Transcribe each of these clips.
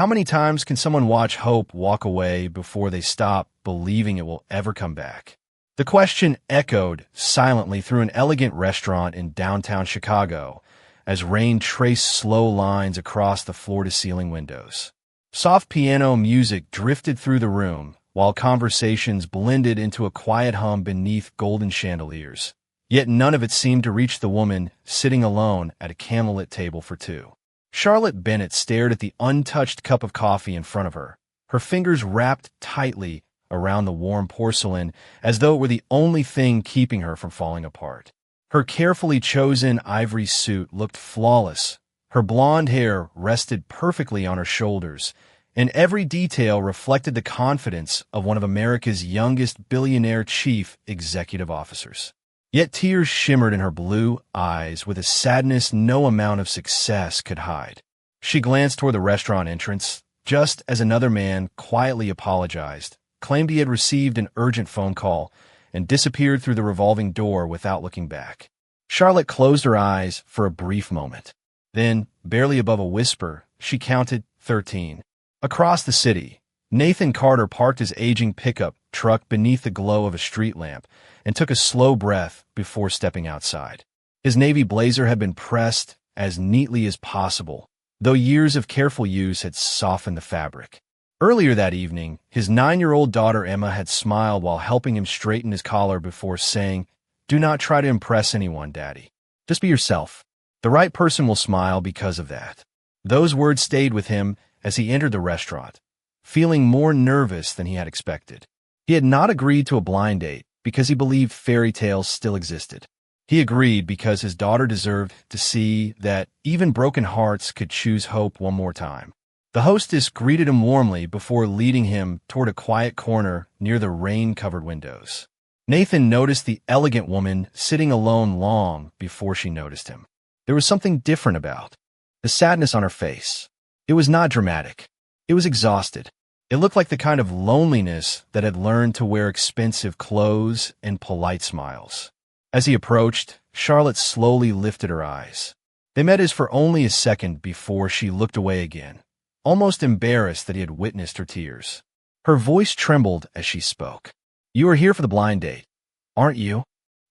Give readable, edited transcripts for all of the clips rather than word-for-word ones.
How many times can someone watch hope walk away before they stop believing it will ever come back? The question echoed silently through an elegant restaurant in downtown Chicago as rain traced slow lines across the floor-to-ceiling windows. Soft piano music drifted through the room, while conversations blended into a quiet hum beneath golden chandeliers. Yet none of it seemed to reach the woman sitting alone at a candlelit table for two. Charlotte Bennett stared at the untouched cup of coffee in front of her, her fingers wrapped tightly around the warm porcelain as though it were the only thing keeping her from falling apart. Her carefully chosen ivory suit looked flawless. Her blonde hair rested perfectly on her shoulders, and every detail reflected the confidence of one of America's youngest billionaire chief executive officers. Yet tears shimmered in her blue eyes with a sadness no amount of success could hide. She glanced toward the restaurant entrance, just as another man quietly apologized, claimed he had received an urgent phone call, and disappeared through the revolving door without looking back. Charlotte closed her eyes for a brief moment. Then, barely above a whisper, she counted 13. Across the city, Nathan Carter parked his aging pickup truck beneath the glow of a street lamp and took a slow breath before stepping outside. His navy blazer had been pressed as neatly as possible, though years of careful use had softened the fabric. Earlier that evening, his 9-year-old daughter Emma had smiled while helping him straighten his collar before saying, "Do not try to impress anyone, Daddy. Just be yourself. The right person will smile because of that." Those words stayed with him as he entered the restaurant, feeling more nervous than he had expected. He had not agreed to a blind date because he believed fairy tales still existed. He agreed because his daughter deserved to see that even broken hearts could choose hope one more time. The hostess greeted him warmly before leading him toward a quiet corner near the rain-covered windows. Nathan noticed the elegant woman sitting alone long before she noticed him. There was something different about the sadness on her face. It was not dramatic. It was exhausted. It looked like the kind of loneliness that had learned to wear expensive clothes and polite smiles. As he approached, Charlotte slowly lifted her eyes. They met as for only a second before she looked away again, almost embarrassed that he had witnessed her tears. Her voice trembled as she spoke. "You are here for the blind date, aren't you?"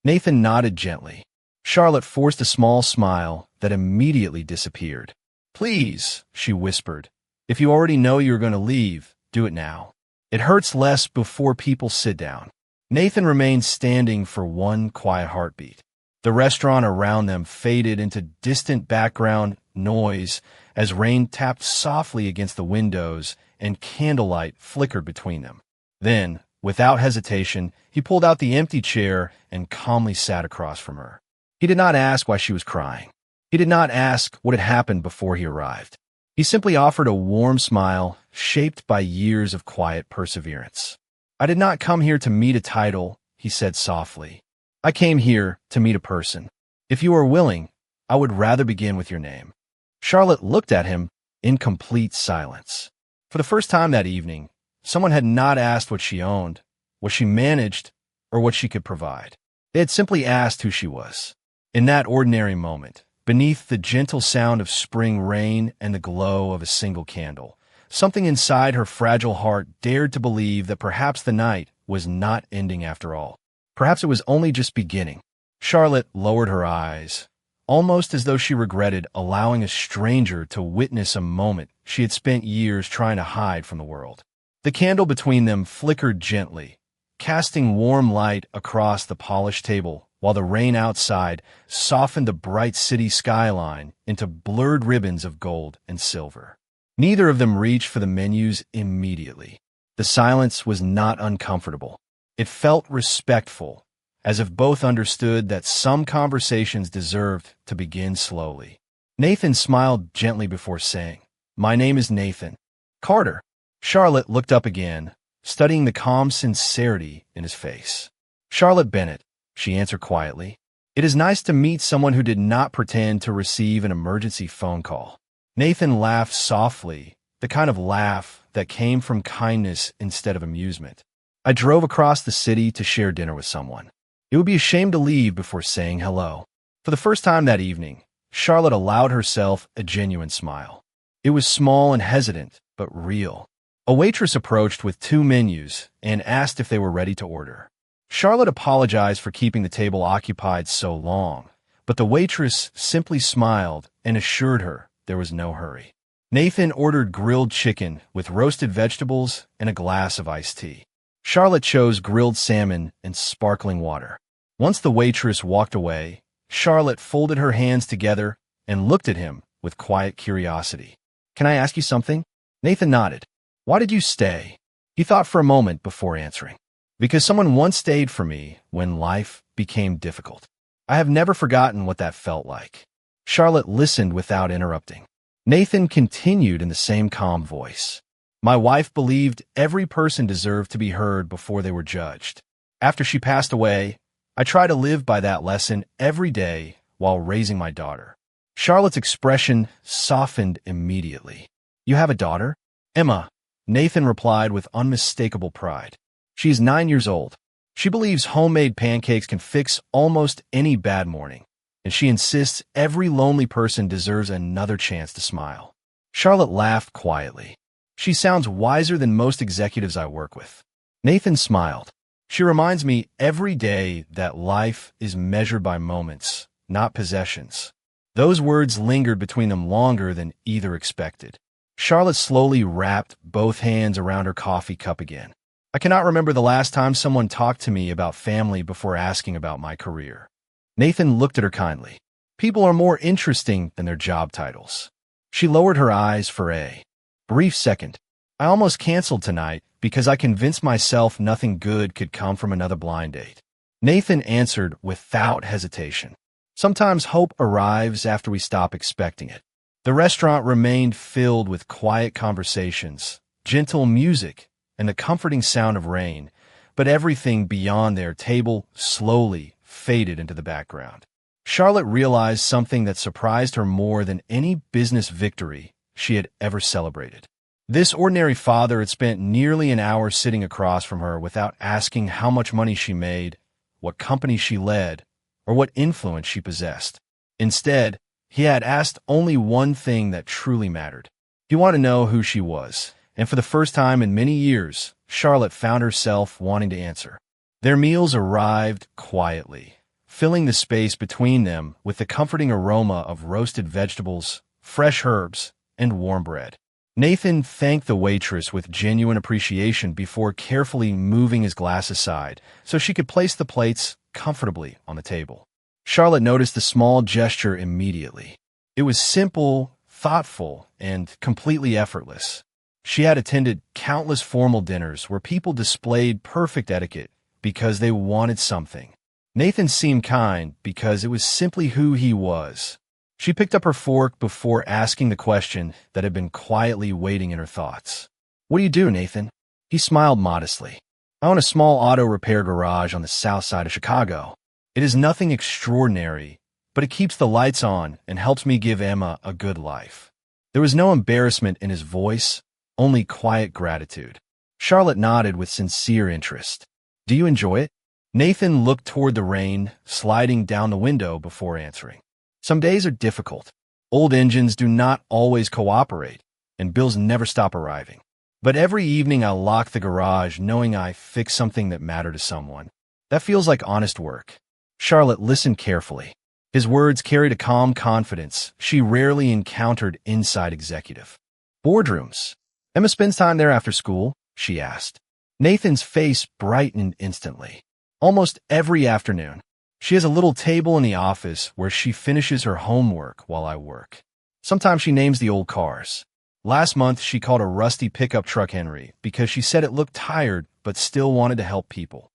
Nathan nodded gently. Charlotte forced a small smile that immediately disappeared. "Please," she whispered, "if you already know you're going to leave, do it now. It hurts less before people sit down." Nathan remained standing for one quiet heartbeat. The restaurant around them faded into distant background noise as rain tapped softly against the windows and candlelight flickered between them. Then, without hesitation, he pulled out the empty chair and calmly sat across from her. He did not ask why she was crying. He did not ask what had happened before he arrived. He simply offered a warm smile shaped by years of quiet perseverance. "I did not come here to meet a title," he said softly. "I came here to meet a person. If you are willing, I would rather begin with your name." Charlotte looked at him in complete silence. For the first time that evening, someone had not asked what she owned, what she managed, or what she could provide. They had simply asked who she was. In that ordinary moment, beneath the gentle sound of spring rain and the glow of a single candle, something inside her fragile heart dared to believe that perhaps the night was not ending after all. Perhaps it was only just beginning. Charlotte lowered her eyes, almost as though she regretted allowing a stranger to witness a moment she had spent years trying to hide from the world. The candle between them flickered gently, casting warm light across the polished table, while the rain outside softened the bright city skyline into blurred ribbons of gold and silver. Neither of them reached for the menus immediately. The silence was not uncomfortable. It felt respectful, as if both understood that some conversations deserved to begin slowly. Nathan smiled gently before saying, "My name is Nathan Carter." Charlotte looked up again, studying the calm sincerity in his face. "Charlotte Bennett," she answered quietly. "It is nice to meet someone who did not pretend to receive an emergency phone call." Nathan laughed softly, the kind of laugh that came from kindness instead of amusement. "I drove across the city to share dinner with someone. It would be a shame to leave before saying hello." For the first time that evening, Charlotte allowed herself a genuine smile. It was small and hesitant, but real. A waitress approached with 2 menus and asked if they were ready to order. Charlotte apologized for keeping the table occupied so long, but the waitress simply smiled and assured her there was no hurry. Nathan ordered grilled chicken with roasted vegetables and a glass of iced tea. Charlotte chose grilled salmon and sparkling water. Once the waitress walked away, Charlotte folded her hands together and looked at him with quiet curiosity. "Can I ask you something?" Nathan nodded. "Why did you stay?" He thought for a moment before answering. "Because someone once stayed for me when life became difficult. I have never forgotten what that felt like." Charlotte listened without interrupting. Nathan continued in the same calm voice. "My wife believed every person deserved to be heard before they were judged. After she passed away, I try to live by that lesson every day while raising my daughter." Charlotte's expression softened immediately. "You have a daughter?" "Emma," Nathan replied with unmistakable pride. "She is 9 years old. She believes homemade pancakes can fix almost any bad morning, and she insists every lonely person deserves another chance to smile." Charlotte laughed quietly. "She sounds wiser than most executives I work with." Nathan smiled. "She reminds me every day that life is measured by moments, not possessions." Those words lingered between them longer than either expected. Charlotte slowly wrapped both hands around her coffee cup again. "I cannot remember the last time someone talked to me about family before asking about my career." Nathan looked at her kindly. "People are more interesting than their job titles." She lowered her eyes for a brief second. "I almost canceled tonight because I convinced myself nothing good could come from another blind date." Nathan answered without hesitation. "Sometimes hope arrives after we stop expecting it." The restaurant remained filled with quiet conversations, gentle music, and the comforting sound of rain, but everything beyond their table slowly faded into the background. Charlotte realized something that surprised her more than any business victory she had ever celebrated. This ordinary father had spent nearly an hour sitting across from her without asking how much money she made, what company she led, or what influence she possessed. Instead, he had asked only one thing that truly mattered. He wanted to know who she was, and for the first time in many years, Charlotte found herself wanting to answer. Their meals arrived quietly, filling the space between them with the comforting aroma of roasted vegetables, fresh herbs, and warm bread. Nathan thanked the waitress with genuine appreciation before carefully moving his glass aside so she could place the plates comfortably on the table. Charlotte noticed the small gesture immediately. It was simple, thoughtful, and completely effortless. She had attended countless formal dinners where people displayed perfect etiquette because they wanted something. Nathan seemed kind because it was simply who he was. She picked up her fork before asking the question that had been quietly waiting in her thoughts. "What do you do, Nathan?" He smiled modestly. "I own a small auto repair garage on the south side of Chicago. It is nothing extraordinary, but it keeps the lights on and helps me give Emma a good life." There was no embarrassment in his voice, only quiet gratitude. Charlotte nodded with sincere interest. "Do you enjoy it?" Nathan looked toward the rain sliding down the window before answering. "Some days are difficult. Old engines do not always cooperate, and bills never stop arriving. But every evening I lock the garage knowing I fixed something that mattered to someone. That feels like honest work." Charlotte listened carefully. His words carried a calm confidence she rarely encountered inside executive boardrooms. "Emma spends time there after school?" she asked. Nathan's face brightened instantly. "Almost every afternoon. She has a little table in the office where she finishes her homework while I work. Sometimes she names the old cars. Last month, she called a rusty pickup truck Henry because she said it looked tired but still wanted to help people."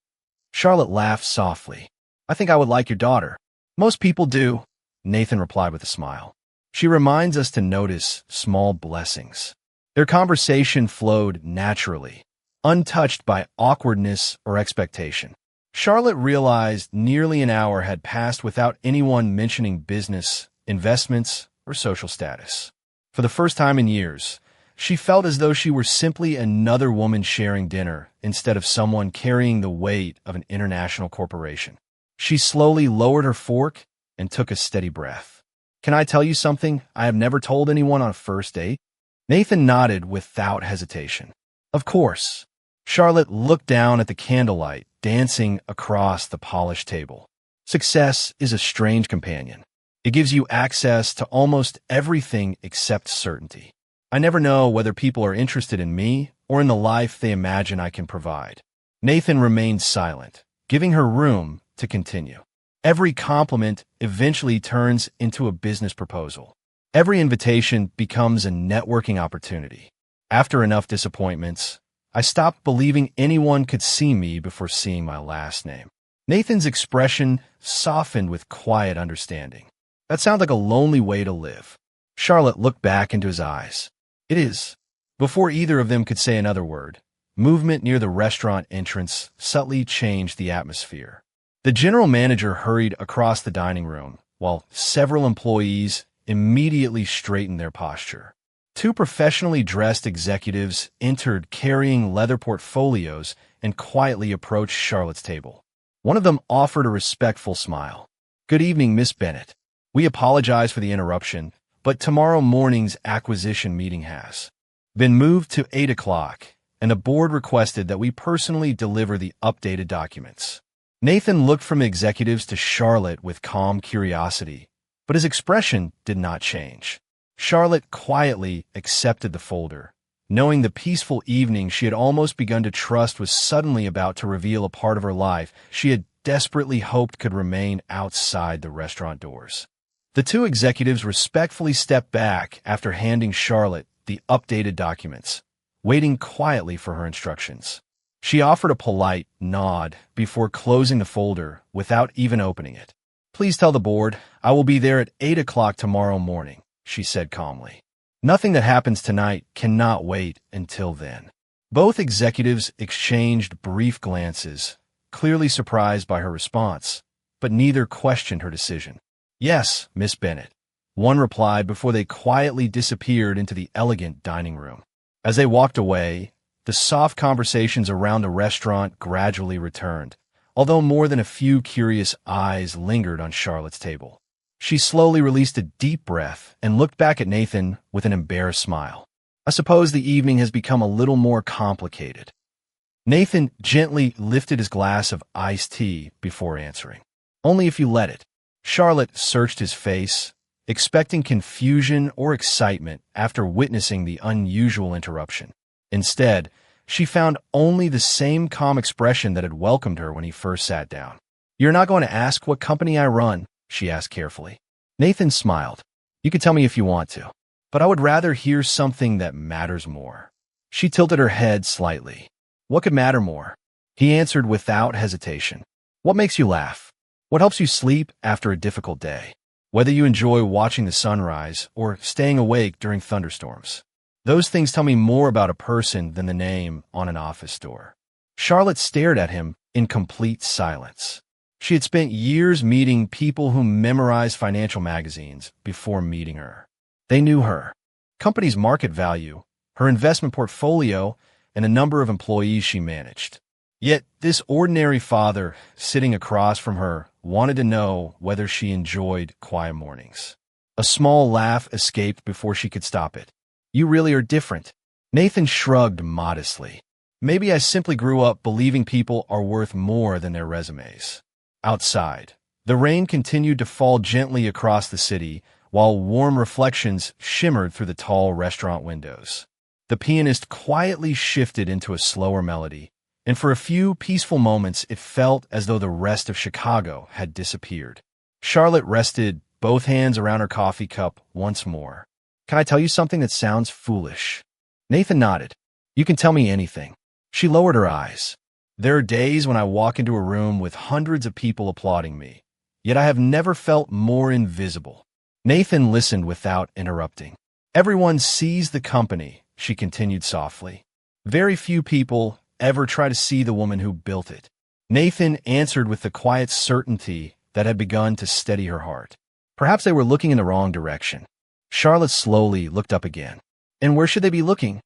Charlotte laughed softly. "I think I would like your daughter." "Most people do," Nathan replied with a smile. "She reminds us to notice small blessings." Their conversation flowed naturally, untouched by awkwardness or expectation. Charlotte realized nearly an hour had passed without anyone mentioning business, investments, or social status. For the first time in years, she felt as though she were simply another woman sharing dinner instead of someone carrying the weight of an international corporation. She slowly lowered her fork and took a steady breath. "Can I tell you something I have never told anyone on a first date?" Nathan nodded without hesitation. Of course. Charlotte looked down at the candlelight dancing across the polished table. Success is a strange companion. It gives you access to almost everything except certainty. I never know whether people are interested in me or in the life they imagine I can provide. Nathan remained silent, giving her room to continue. Every compliment eventually turns into a business proposal. Every invitation becomes a networking opportunity. After enough disappointments, I stopped believing anyone could see me before seeing my last name. Nathan's expression softened with quiet understanding. That sounds like a lonely way to live. Charlotte looked back into his eyes. It is. Before either of them could say another word, movement near the restaurant entrance subtly changed the atmosphere. The general manager hurried across the dining room, while several employees immediately straightened their posture. Two professionally dressed executives entered carrying leather portfolios and quietly approached Charlotte's table. One of them offered a respectful smile. "Good evening, Miss Bennett. We apologize for the interruption, but tomorrow morning's acquisition meeting has been moved to 8 o'clock, and the board requested that we personally deliver the updated documents." Nathan looked from executives to Charlotte with calm curiosity, but his expression did not change. Charlotte quietly accepted the folder, knowing the peaceful evening she had almost begun to trust was suddenly about to reveal a part of her life she had desperately hoped could remain outside the restaurant doors. The two executives respectfully stepped back after handing Charlotte the updated documents, waiting quietly for her instructions. She offered a polite nod before closing the folder without even opening it. "Please tell the board I will be there at 8 o'clock tomorrow morning," she said calmly. "Nothing that happens tonight cannot wait until then." Both executives exchanged brief glances, clearly surprised by her response, but neither questioned her decision. "Yes, Miss Bennett," one replied before they quietly disappeared into the elegant dining room. As they walked away, the soft conversations around the restaurant gradually returned, although more than a few curious eyes lingered on Charlotte's table. She slowly released a deep breath and looked back at Nathan with an embarrassed smile. "I suppose the evening has become a little more complicated." Nathan gently lifted his glass of iced tea before answering. "Only if you let it." Charlotte searched his face, expecting confusion or excitement after witnessing the unusual interruption. Instead, she found only the same calm expression that had welcomed her when he first sat down. "You're not going to ask what company I run?" she asked carefully. Nathan smiled. "You can tell me if you want to, but I would rather hear something that matters more." She tilted her head slightly. "What could matter more?" He answered without hesitation. "What makes you laugh? What helps you sleep after a difficult day? Whether you enjoy watching the sunrise or staying awake during thunderstorms. Those things tell me more about a person than the name on an office door." Charlotte stared at him in complete silence. She had spent years meeting people who memorized financial magazines before meeting her. They knew her company's market value, her investment portfolio, and the number of employees she managed. Yet this ordinary father sitting across from her wanted to know whether she enjoyed quiet mornings. A small laugh escaped before she could stop it. "You really are different." Nathan shrugged modestly. "Maybe I simply grew up believing people are worth more than their resumes." Outside, the rain continued to fall gently across the city, while warm reflections shimmered through the tall restaurant windows. The pianist quietly shifted into a slower melody, and for a few peaceful moments it felt as though the rest of Chicago had disappeared. Charlotte rested both hands around her coffee cup once more. "Can I tell you something that sounds foolish?" Nathan nodded. "You can tell me anything." She lowered her eyes. "There are days when I walk into a room with hundreds of people applauding me, yet I have never felt more invisible." Nathan listened without interrupting. "Everyone sees the company," she continued softly. "Very few people ever try to see the woman who built it." Nathan answered with the quiet certainty that had begun to steady her heart. Perhaps they were looking in the wrong direction. Charlotte slowly looked up again. "And where should they be looking?"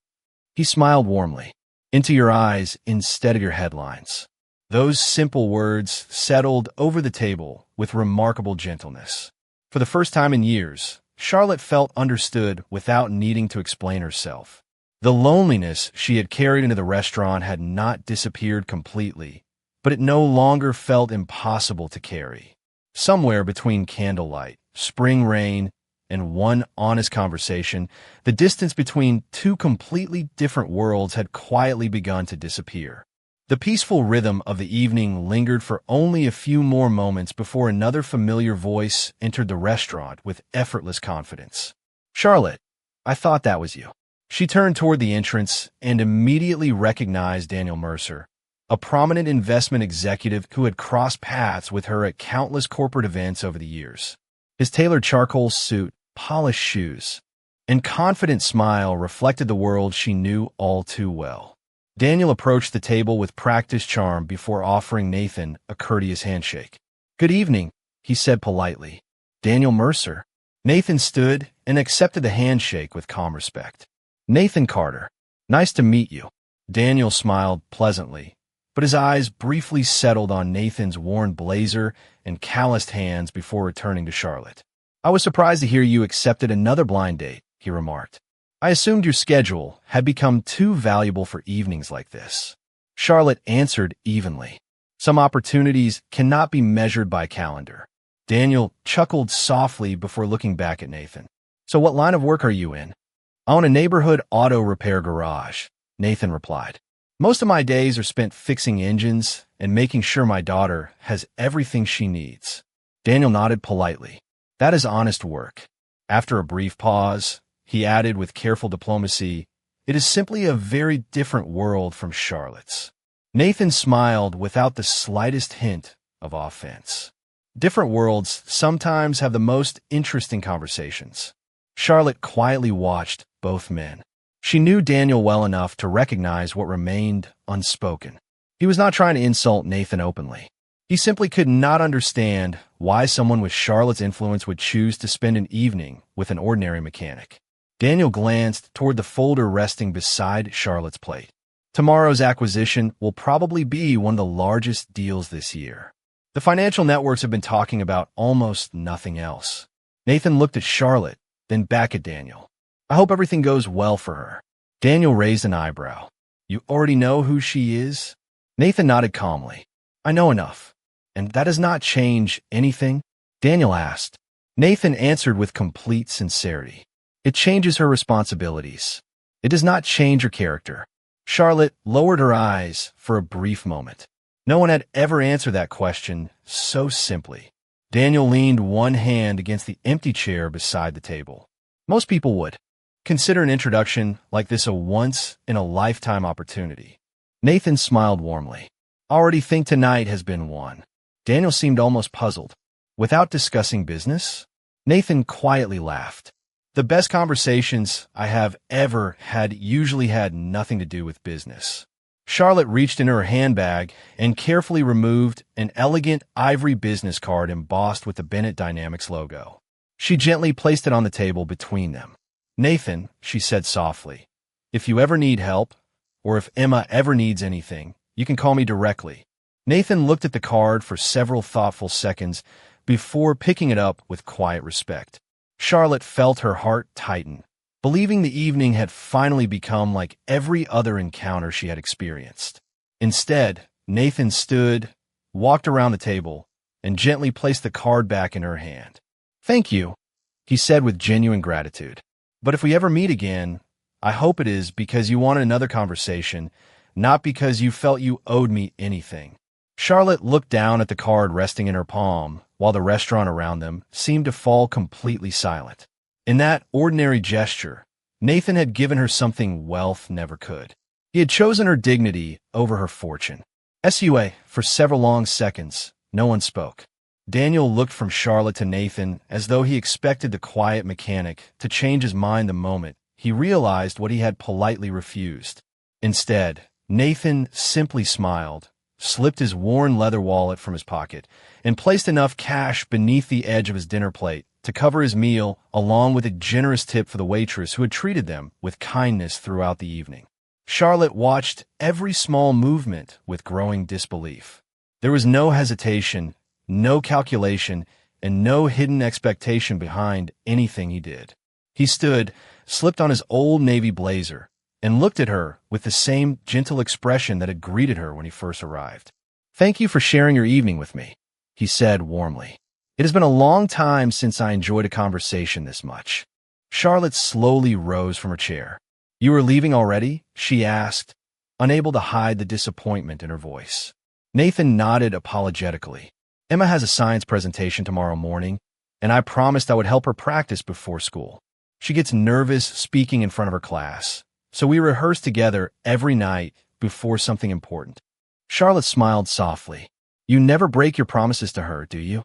He smiled warmly. "Into your eyes instead of your headlines." Those simple words settled over the table with remarkable gentleness. For the first time in years, Charlotte felt understood without needing to explain herself. The loneliness she had carried into the restaurant had not disappeared completely, but it no longer felt impossible to carry. Somewhere between candlelight, spring rain, and one honest conversation, the distance between two completely different worlds had quietly begun to disappear. The peaceful rhythm of the evening lingered for only a few more moments before another familiar voice entered the restaurant with effortless confidence. "Charlotte, I thought that was you." She turned toward the entrance and immediately recognized Daniel Mercer, a prominent investment executive who had crossed paths with her at countless corporate events over the years. His tailored charcoal suit, polished shoes, and confident smile reflected the world she knew all too well. Daniel approached the table with practiced charm before offering Nathan a courteous handshake. "Good evening," he said politely. "Daniel Mercer." Nathan stood and accepted the handshake with calm respect. "Nathan Carter, nice to meet you." Daniel smiled pleasantly, but his eyes briefly settled on Nathan's worn blazer and calloused hands before returning to Charlotte. "I was surprised to hear you accepted another blind date," he remarked. "I assumed your schedule had become too valuable for evenings like this." Charlotte answered evenly. "Some opportunities cannot be measured by calendar." Daniel chuckled softly before looking back at Nathan. "So what line of work are you in?" "I own a neighborhood auto repair garage," Nathan replied. "Most of my days are spent fixing engines and making sure my daughter has everything she needs." Daniel nodded politely. "That is honest work." After a brief pause, he added with careful diplomacy, "It is simply a very different world from Charlotte's." Nathan smiled without the slightest hint of offense. Different worlds sometimes have the most interesting conversations. Charlotte quietly watched both men. She knew Daniel well enough to recognize what remained unspoken. He was not trying to insult Nathan openly. He simply could not understand why someone with Charlotte's influence would choose to spend an evening with an ordinary mechanic. Daniel glanced toward the folder resting beside Charlotte's plate. "Tomorrow's acquisition will probably be one of the largest deals this year. The financial networks have been talking about almost nothing else." Nathan looked at Charlotte, then back at Daniel. "I hope everything goes well for her." Daniel raised an eyebrow. "You already know who she is?" Nathan nodded calmly. "I know enough." "And that does not change anything?" Daniel asked. Nathan answered with complete sincerity. "It changes her responsibilities. It does not change her character." Charlotte lowered her eyes for a brief moment. No one had ever answered that question so simply. Daniel leaned one hand against the empty chair beside the table. Most people would consider an introduction like this a once-in-a-lifetime opportunity. Nathan smiled warmly. "I already think tonight has been one." Daniel seemed almost puzzled. "Without discussing business?" Nathan quietly laughed. "The best conversations I have ever had usually had nothing to do with business." Charlotte reached into her handbag and carefully removed an elegant ivory business card embossed with the Bennett Dynamics logo. She gently placed it on the table between them. "Nathan," she said softly, "if you ever need help, or if Emma ever needs anything, you can call me directly." Nathan looked at the card for several thoughtful seconds before picking it up with quiet respect. Charlotte felt her heart tighten, believing the evening had finally become like every other encounter she had experienced. Instead, Nathan stood, walked around the table, and gently placed the card back in her hand. "Thank you," he said with genuine gratitude. "But if we ever meet again, I hope it is because you wanted another conversation, not because you felt you owed me anything." Charlotte looked down at the card resting in her palm, while the restaurant around them seemed to fall completely silent. In that ordinary gesture, Nathan had given her something wealth never could. He had chosen her dignity over her fortune. For several long seconds, no one spoke. Daniel looked from Charlotte to Nathan as though he expected the quiet mechanic to change his mind the moment he realized what he had politely refused. Instead, Nathan simply smiled, slipped his worn leather wallet from his pocket, and placed enough cash beneath the edge of his dinner plate to cover his meal, along with a generous tip for the waitress who had treated them with kindness throughout the evening. Charlotte watched every small movement with growing disbelief. There was no hesitation, no calculation, and no hidden expectation behind anything he did. He stood, slipped on his old navy blazer, and looked at her with the same gentle expression that had greeted her when he first arrived. "Thank you for sharing your evening with me," he said warmly. "It has been a long time since I enjoyed a conversation this much." Charlotte slowly rose from her chair. "You are leaving already?" she asked, unable to hide the disappointment in her voice. Nathan nodded apologetically. "Emma has a science presentation tomorrow morning, and I promised I would help her practice before school. She gets nervous speaking in front of her class, so we rehearse together every night before something important." Charlotte smiled softly. "You never break your promises to her, do you?"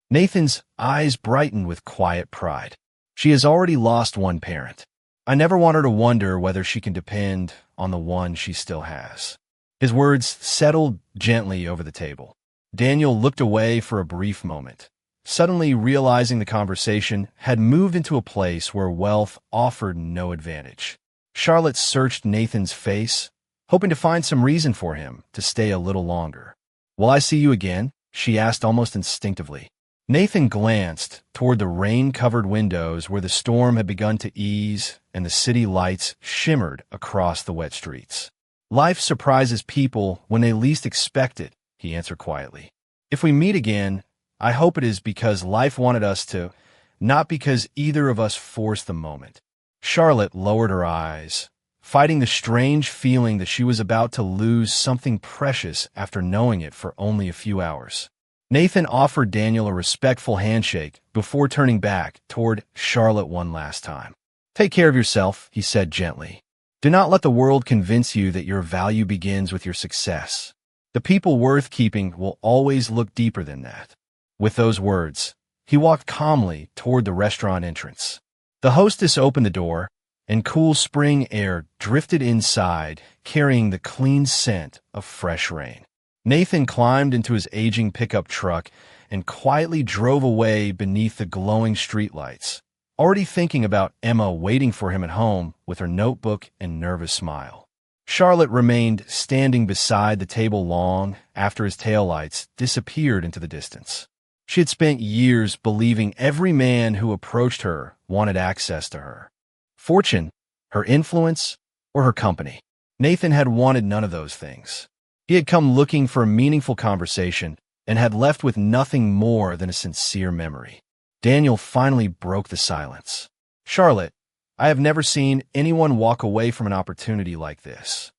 Nathan's eyes brightened with quiet pride. "She has already lost one parent. I never want her to wonder whether she can depend on the one she still has." His words settled gently over the table. Daniel looked away for a brief moment, suddenly realizing the conversation had moved into a place where wealth offered no advantage. Charlotte searched Nathan's face, hoping to find some reason for him to stay a little longer. "Will I see you again?" she asked almost instinctively. Nathan glanced toward the rain-covered windows where the storm had begun to ease and the city lights shimmered across the wet streets. "Life surprises people when they least expect it," he answered quietly. "If we meet again, I hope it is because life wanted us to, not because either of us forced the moment." Charlotte lowered her eyes, fighting the strange feeling that she was about to lose something precious after knowing it for only a few hours. Nathan offered Daniel a respectful handshake before turning back toward Charlotte one last time. "Take care of yourself," he said gently. "Do not let the world convince you that your value begins with your success. The people worth keeping will always look deeper than that." With those words, he walked calmly toward the restaurant entrance. The hostess opened the door, and cool spring air drifted inside, carrying the clean scent of fresh rain. Nathan climbed into his aging pickup truck and quietly drove away beneath the glowing streetlights, already thinking about Emma waiting for him at home with her notebook and nervous smile. Charlotte remained standing beside the table long after his taillights disappeared into the distance. She had spent years believing every man who approached her wanted access to her. Fortune, her influence, or her company. Nathan had wanted none of those things. He had come looking for a meaningful conversation and had left with nothing more than a sincere memory. Daniel finally broke the silence. "Charlotte, I have never seen anyone walk away from an opportunity like this."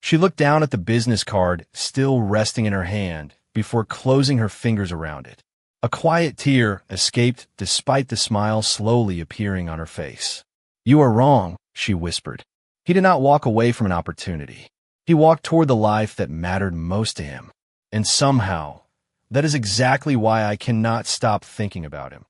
She looked down at the business card still resting in her hand before closing her fingers around it. A quiet tear escaped despite the smile slowly appearing on her face. "You are wrong," she whispered. "He did not walk away from an opportunity. He walked toward the life that mattered most to him. And somehow, that is exactly why I cannot stop thinking about him."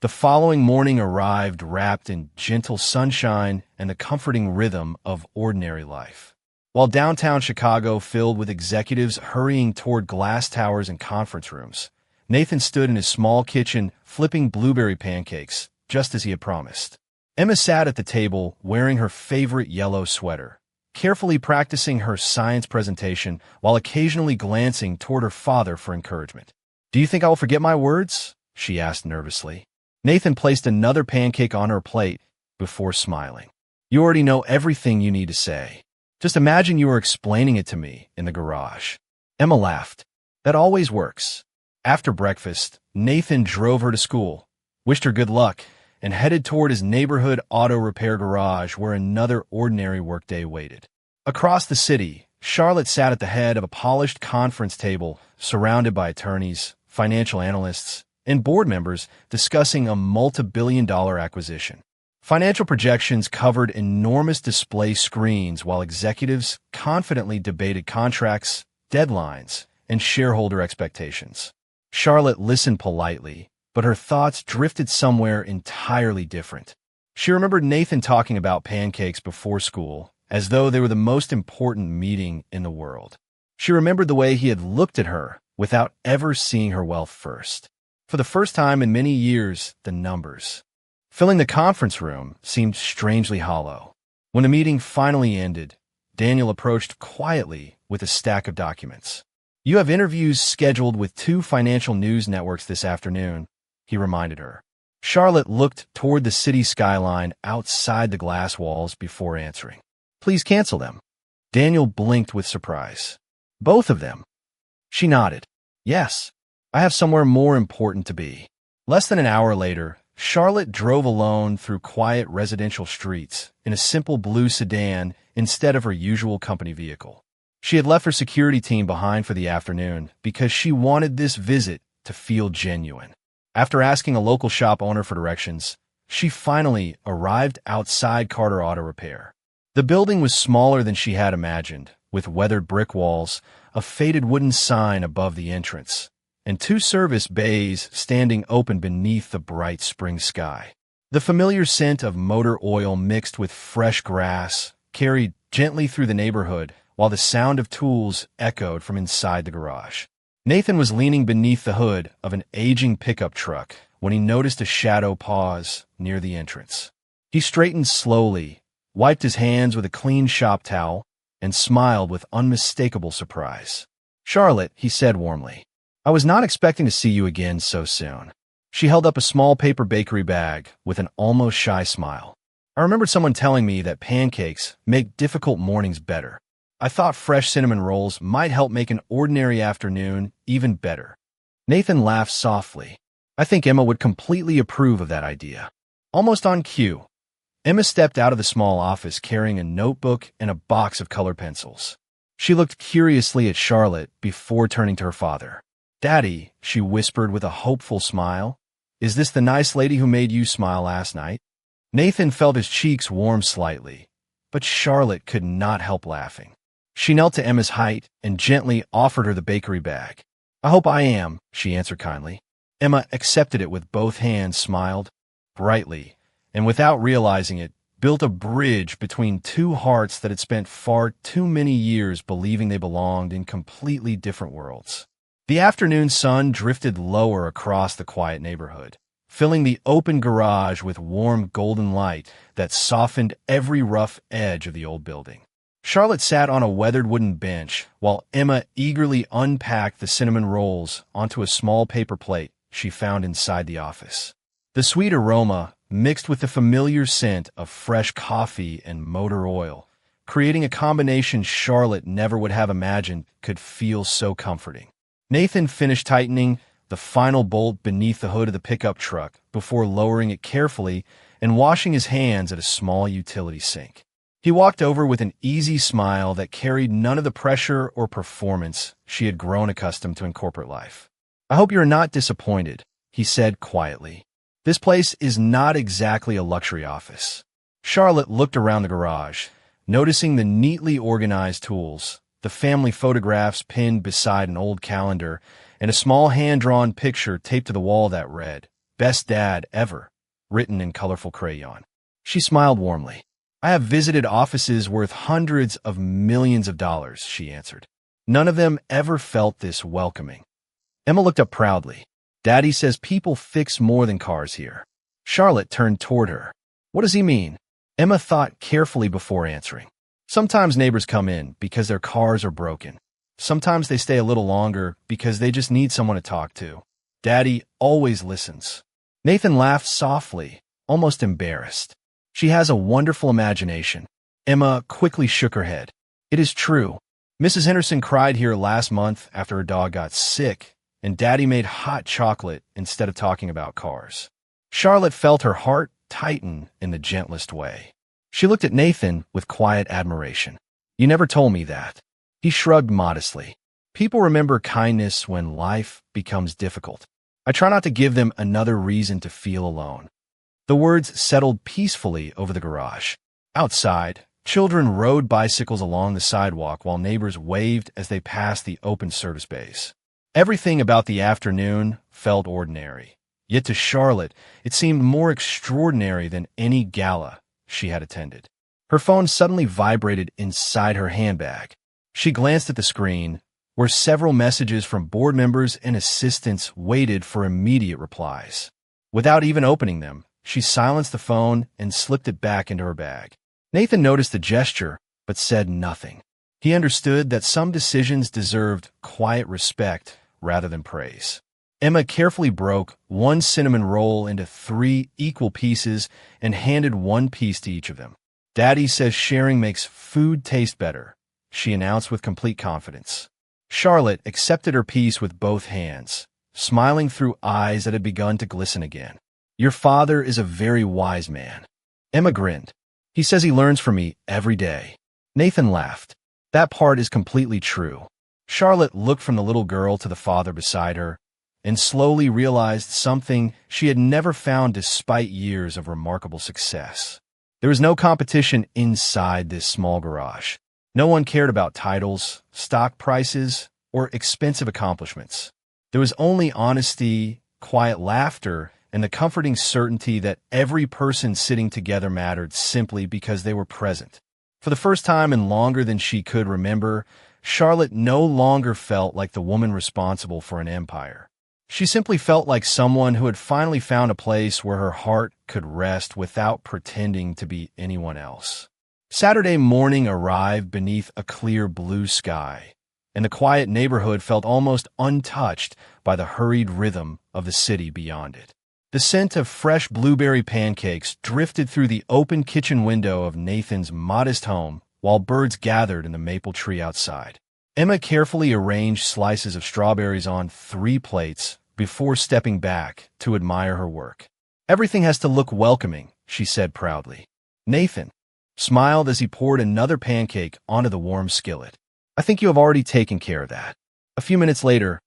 The following morning arrived wrapped in gentle sunshine and the comforting rhythm of ordinary life. While downtown Chicago filled with executives hurrying toward glass towers and conference rooms, Nathan stood in his small kitchen flipping blueberry pancakes, just as he had promised. Emma sat at the table wearing her favorite yellow sweater, carefully practicing her science presentation while occasionally glancing toward her father for encouragement. "Do you think I will forget my words?" she asked nervously. Nathan placed another pancake on her plate before smiling. "You already know everything you need to say. Just imagine you were explaining it to me in the garage." Emma laughed. "That always works." After breakfast, Nathan drove her to school, wished her good luck, and headed toward his neighborhood auto repair garage where another ordinary workday waited. Across the city, Charlotte sat at the head of a polished conference table surrounded by attorneys, financial analysts, and board members discussing a multi-billion-dollar acquisition. Financial projections covered enormous display screens while executives confidently debated contracts, deadlines, and shareholder expectations. Charlotte listened politely, but her thoughts drifted somewhere entirely different. She remembered Nathan talking about pancakes before school, as though they were the most important meeting in the world. She remembered the way he had looked at her without ever seeing her wealth first. For the first time in many years, the numbers filling the conference room seemed strangely hollow. When the meeting finally ended, Daniel approached quietly with a stack of documents. You have interviews scheduled with 2 financial news networks this afternoon, he reminded her. Charlotte looked toward the city skyline outside the glass walls before answering. Please cancel them. Daniel blinked with surprise. Both of them? She nodded. Yes, I have somewhere more important to be. Less than an hour later, Charlotte drove alone through quiet residential streets in a simple blue sedan instead of her usual company vehicle. She had left her security team behind for the afternoon because she wanted this visit to feel genuine. After asking a local shop owner for directions, she finally arrived outside Carter Auto Repair. The building was smaller than she had imagined, with weathered brick walls, a faded wooden sign above the entrance, and 2 service bays standing open beneath the bright spring sky. The familiar scent of motor oil mixed with fresh grass carried gently through the neighborhood, while the sound of tools echoed from inside the garage. Nathan was leaning beneath the hood of an aging pickup truck when he noticed a shadow pause near the entrance. He straightened slowly, wiped his hands with a clean shop towel, and smiled with unmistakable surprise. Charlotte, he said warmly, I was not expecting to see you again so soon. She held up a small paper bakery bag with an almost shy smile. I remembered someone telling me that pancakes make difficult mornings better. I thought fresh cinnamon rolls might help make an ordinary afternoon even better. Nathan laughed softly. I think Emma would completely approve of that idea. Almost on cue, Emma stepped out of the small office carrying a notebook and a box of colored pencils. She looked curiously at Charlotte before turning to her father. Daddy, she whispered with a hopeful smile, is this the nice lady who made you smile last night? Nathan felt his cheeks warm slightly, but Charlotte could not help laughing. She knelt to Emma's height and gently offered her the bakery bag. I hope I am, she answered kindly. Emma accepted it with both hands, smiled brightly, and without realizing it, built a bridge between 2 hearts that had spent far too many years believing they belonged in completely different worlds. The afternoon sun drifted lower across the quiet neighborhood, filling the open garage with warm golden light that softened every rough edge of the old building. Charlotte sat on a weathered wooden bench while Emma eagerly unpacked the cinnamon rolls onto a small paper plate she found inside the office. The sweet aroma mixed with the familiar scent of fresh coffee and motor oil, creating a combination Charlotte never would have imagined could feel so comforting. Nathan finished tightening the final bolt beneath the hood of the pickup truck before lowering it carefully and washing his hands at a small utility sink. He walked over with an easy smile that carried none of the pressure or performance she had grown accustomed to in corporate life. I hope you're not disappointed, he said quietly. This place is not exactly a luxury office. Charlotte looked around the garage, noticing the neatly organized tools, the family photographs pinned beside an old calendar, and a small hand-drawn picture taped to the wall that read, Best Dad Ever, written in colorful crayon. She smiled warmly. I have visited offices worth hundreds of millions of dollars, she answered. None of them ever felt this welcoming. Emma looked up proudly. Daddy says people fix more than cars here. Charlotte turned toward her. What does he mean? Emma thought carefully before answering. Sometimes neighbors come in because their cars are broken. Sometimes they stay a little longer because they just need someone to talk to. Daddy always listens. Nathan laughed softly, almost embarrassed. She has a wonderful imagination. Emma quickly shook her head. It is true. Mrs. Henderson cried here last month after her dog got sick, and Daddy made hot chocolate instead of talking about cars. Charlotte felt her heart tighten in the gentlest way. She looked at Nathan with quiet admiration. You never told me that. He shrugged modestly. People remember kindness when life becomes difficult. I try not to give them another reason to feel alone. The words settled peacefully over the garage. Outside, children rode bicycles along the sidewalk while neighbors waved as they passed the open service bays. Everything about the afternoon felt ordinary. Yet to Charlotte, it seemed more extraordinary than any gala she had attended. Her phone suddenly vibrated inside her handbag. She glanced at the screen, where several messages from board members and assistants waited for immediate replies. Without even opening them, she silenced the phone and slipped it back into her bag. Nathan noticed the gesture, but said nothing. He understood that some decisions deserved quiet respect rather than praise. Emma carefully broke one cinnamon roll into 3 equal pieces and handed one piece to each of them. "Daddy says sharing makes food taste better," she announced with complete confidence. Charlotte accepted her piece with both hands, smiling through eyes that had begun to glisten again. "Your father is a very wise man." Emma grinned. "He says he learns from me every day." Nathan laughed. "That part is completely true." Charlotte looked from the little girl to the father beside her and slowly realized something she had never found despite years of remarkable success. There was no competition inside this small garage. No one cared about titles, stock prices, or expensive accomplishments. There was only honesty, quiet laughter, and the comforting certainty that every person sitting together mattered simply because they were present. For the first time in longer than she could remember, Charlotte no longer felt like the woman responsible for an empire. She simply felt like someone who had finally found a place where her heart could rest without pretending to be anyone else. Saturday morning arrived beneath a clear blue sky, and the quiet neighborhood felt almost untouched by the hurried rhythm of the city beyond it. The scent of fresh blueberry pancakes drifted through the open kitchen window of Nathan's modest home while birds gathered in the maple tree outside. Emma carefully arranged slices of strawberries on 3 plates before stepping back to admire her work. "Everything has to look welcoming," she said proudly. Nathan smiled as he poured another pancake onto the warm skillet. "I think you have already taken care of that." A few minutes later,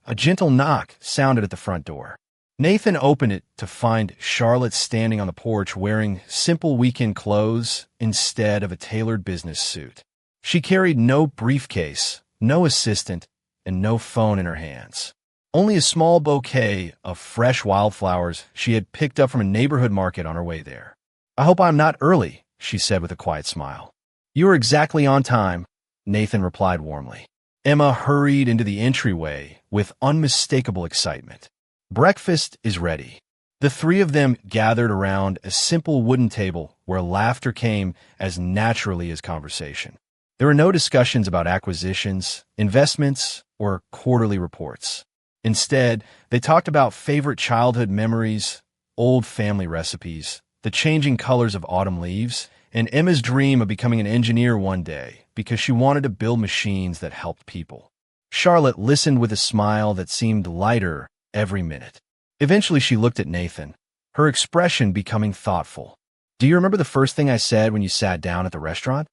a gentle knock sounded at the front door. Nathan opened it to find Charlotte standing on the porch wearing simple weekend clothes instead of a tailored business suit. She carried no briefcase, no assistant, and no phone in her hands. Only a small bouquet of fresh wildflowers she had picked up from a neighborhood market on her way there. "I hope I'm not early," she said with a quiet smile. "You are exactly on time," Nathan replied warmly. Emma hurried into the entryway with unmistakable excitement. Breakfast is ready. The 3 of them gathered around a simple wooden table where laughter came as naturally as conversation. There were no discussions about acquisitions, investments, or quarterly reports. Instead, they talked about favorite childhood memories, old family recipes, the changing colors of autumn leaves, and Emma's dream of becoming an engineer one day because she wanted to build machines that helped people. Charlotte listened with a smile that seemed lighter every minute. Eventually, she looked at Nathan, her expression becoming thoughtful. "Do you remember the first thing I said when you sat down at the restaurant?"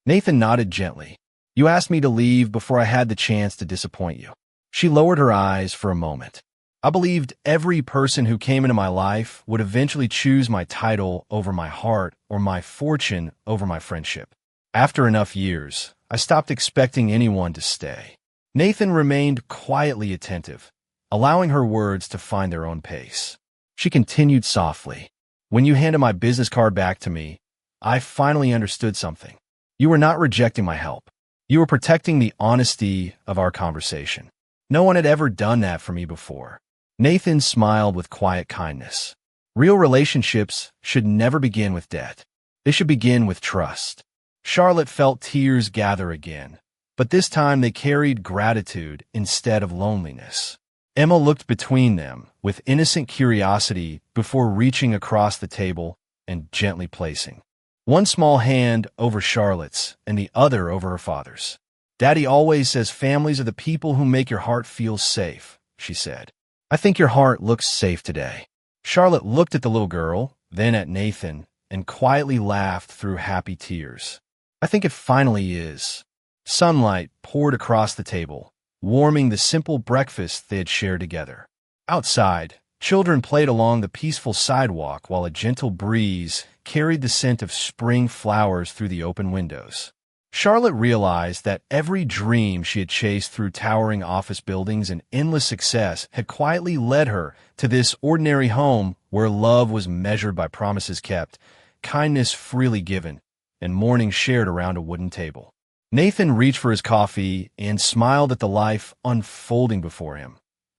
Nathan nodded gently. "You asked me to leave before I had the chance to disappoint you." She lowered her eyes for a moment. "I believed every person who came into my life would eventually choose my title over my heart or my fortune over my friendship. After enough years, I stopped expecting anyone to stay." Nathan remained quietly attentive, allowing her words to find their own pace. She continued softly. "When you handed my business card back to me, I finally understood something. You were not rejecting my help. You were protecting the honesty of our conversation. No one had ever done that for me before." Nathan smiled with quiet kindness. Real relationships should never begin with debt. They should begin with trust. Charlotte felt tears gather again, but this time they carried gratitude instead of loneliness. Emma looked between them with innocent curiosity before reaching across the table and gently placing one small hand over Charlotte's and the other over her father's. "Daddy always says families are the people who make your heart feel safe," she said. "I think your heart looks safe today." Charlotte looked at the little girl, then at Nathan, and quietly laughed through happy tears. "I think it finally is." Sunlight poured across the table, warming the simple breakfast they had shared together. Outside, children played along the peaceful sidewalk while a gentle breeze carried the scent of spring flowers through the open windows. Charlotte realized that every dream she had chased through towering office buildings and endless success had quietly led her to this ordinary home where love was measured by promises kept, kindness freely given, and mornings shared around a wooden table. Nathan reached for his coffee and smiled at the life unfolding before him,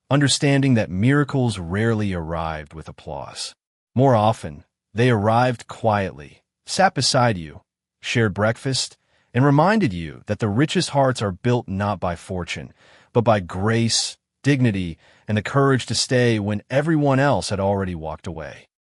understanding that miracles rarely arrived with applause. More often, they arrived quietly, sat beside you, shared breakfast, and reminded you that the richest hearts are built not by fortune, but by grace, dignity, and the courage to stay when everyone else had already walked away.